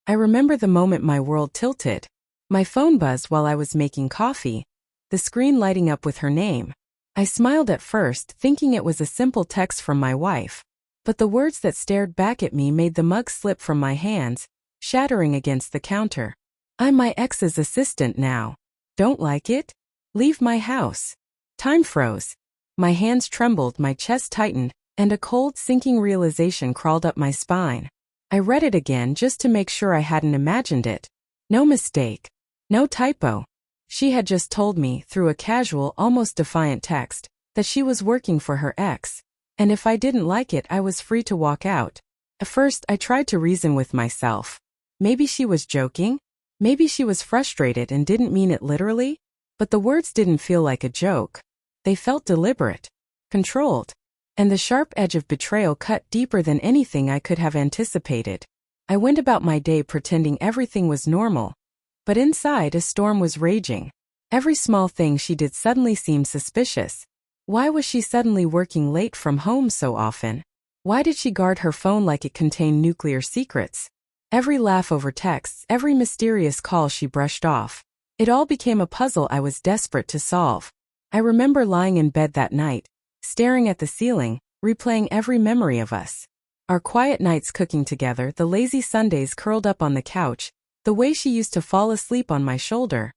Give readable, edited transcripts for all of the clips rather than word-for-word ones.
I remember the moment my world tilted. My phone buzzed while I was making coffee, the screen lighting up with her name. I smiled at first, thinking it was a simple text from my wife. But the words that stared back at me made the mug slip from my hands, shattering against the counter. I'm my ex's assistant now. Don't like it? Leave my house. Time froze. My hands trembled, my chest tightened, and a cold, sinking realization crawled up my spine. I read it again just to make sure I hadn't imagined it. No mistake. No typo. She had just told me, through a casual, almost defiant text, that she was working for her ex, and if I didn't like it, I was free to walk out. At first, I tried to reason with myself. Maybe she was joking? Maybe she was frustrated and didn't mean it literally? But the words didn't feel like a joke. They felt deliberate, controlled, and the sharp edge of betrayal cut deeper than anything I could have anticipated. I went about my day pretending everything was normal, but inside a storm was raging. Every small thing she did suddenly seemed suspicious. Why was she suddenly working late from home so often? Why did she guard her phone like it contained nuclear secrets? Every laugh over texts, every mysterious call she brushed off. It all became a puzzle I was desperate to solve. I remember lying in bed that night, staring at the ceiling, replaying every memory of us. Our quiet nights cooking together, the lazy Sundays curled up on the couch, the way she used to fall asleep on my shoulder.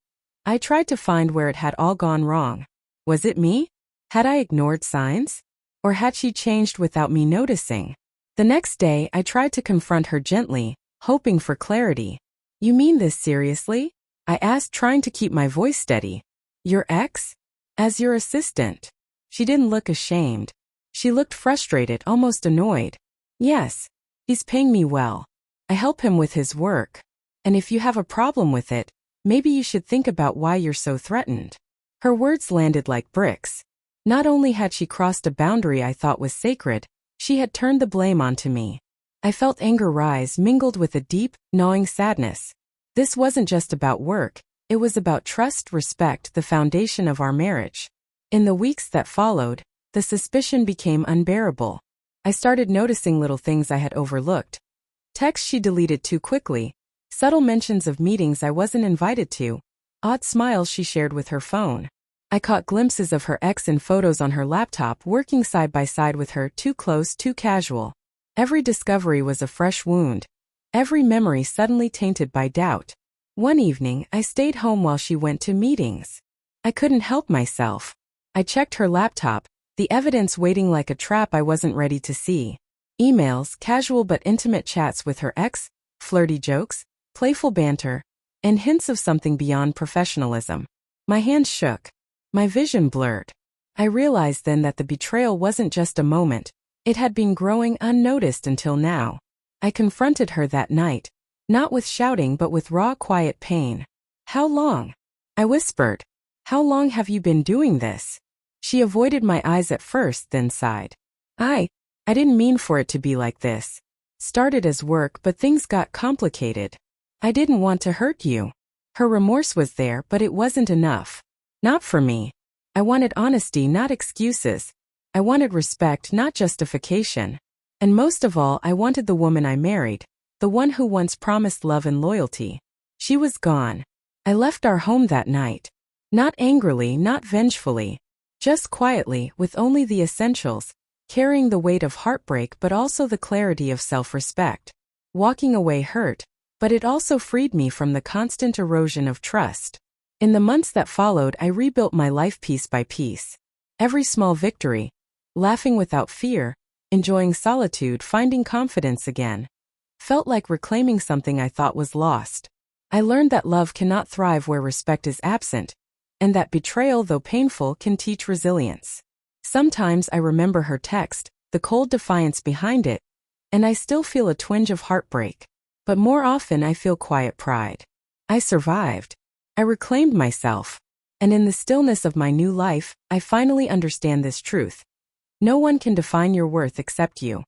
I tried to find where it had all gone wrong. Was it me? Had I ignored signs? Or had she changed without me noticing? The next day, I tried to confront her gently, hoping for clarity. You mean this seriously? I asked, trying to keep my voice steady. Your ex? As your assistant? She didn't look ashamed. She looked frustrated, almost annoyed. Yes. He's paying me well. I help him with his work. And if you have a problem with it, maybe you should think about why you're so threatened. Her words landed like bricks. Not only had she crossed a boundary I thought was sacred, she had turned the blame onto me. I felt anger rise, mingled with a deep, gnawing sadness. This wasn't just about work, it was about trust, respect, the foundation of our marriage. In the weeks that followed, the suspicion became unbearable. I started noticing little things I had overlooked. Texts she deleted too quickly, subtle mentions of meetings I wasn't invited to, odd smiles she shared with her phone. I caught glimpses of her ex in photos on her laptop, working side by side with her, too close, too casual. Every discovery was a fresh wound. Every memory suddenly tainted by doubt. One evening, I stayed home while she went to meetings. I couldn't help myself. I checked her laptop, the evidence waiting like a trap I wasn't ready to see. Emails, casual but intimate chats with her ex, flirty jokes, playful banter, and hints of something beyond professionalism. My hands shook. My vision blurred. I realized then that the betrayal wasn't just a moment. It had been growing unnoticed until now. I confronted her that night, not with shouting but with raw, quiet pain. How long? I whispered. How long have you been doing this? She avoided my eyes at first, then sighed. I didn't mean for it to be like this. Started as work, but things got complicated. I didn't want to hurt you. Her remorse was there, but it wasn't enough. Not for me. I wanted honesty, not excuses. I wanted respect, not justification. And most of all, I wanted the woman I married, the one who once promised love and loyalty. She was gone. I left our home that night. Not angrily, not vengefully. Just quietly, with only the essentials, carrying the weight of heartbreak but also the clarity of self-respect. Walking away hurt, but it also freed me from the constant erosion of trust. In the months that followed, I rebuilt my life piece by piece. Every small victory, laughing without fear, enjoying solitude, finding confidence again, felt like reclaiming something I thought was lost. I learned that love cannot thrive where respect is absent, and that betrayal, though painful, can teach resilience. Sometimes I remember her text, the cold defiance behind it, and I still feel a twinge of heartbreak. But more often I feel quiet pride. I survived. I reclaimed myself. And in the stillness of my new life, I finally understand this truth. No one can define your worth except you.